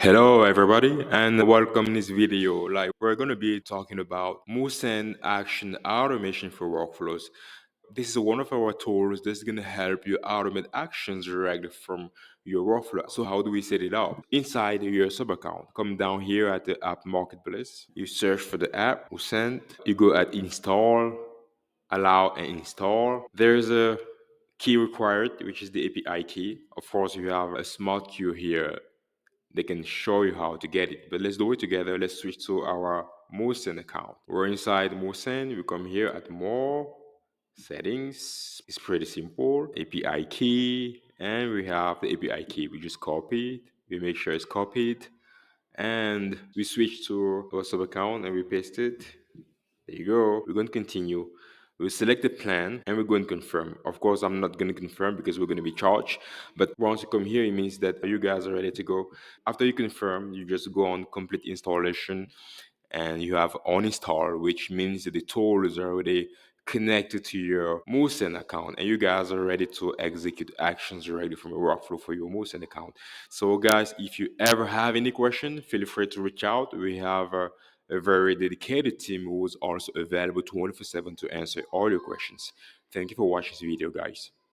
Hello everybody and welcome in this video. We're going to be talking about Moosend action automation for workflows. This is one of our tools that's going to help you automate actions directly from your workflow. So how do we set it up? Inside your sub account, come down here at the app marketplace. You search for the app Moosend. You go at install, allow and install. There's a key required, which is the API key. Of course, you have a smart queue here. They can show you how to get it. But let's do it together. Let's switch to our Moosend account. We're inside Moosend. We come here at more settings. It's pretty simple. API key, and we have the API key. We just copy it. We make sure it's copied, and we switch to our sub account and we paste it. There you go. We're going to continue. We'll select the plan and we're going to confirm. Of course, I'm not going to confirm because we're going to be charged. But once you come here, it means that you guys are ready to go. After you confirm, you just go on complete installation and you have on install, which means that the tool is already connected to your Moosend account and you guys are ready to execute actions already from your workflow for your Moosend account. So guys, if you ever have any question, feel free to reach out. We have a very dedicated team who is also available 24/7 to answer all your questions. Thank you for watching this video, guys.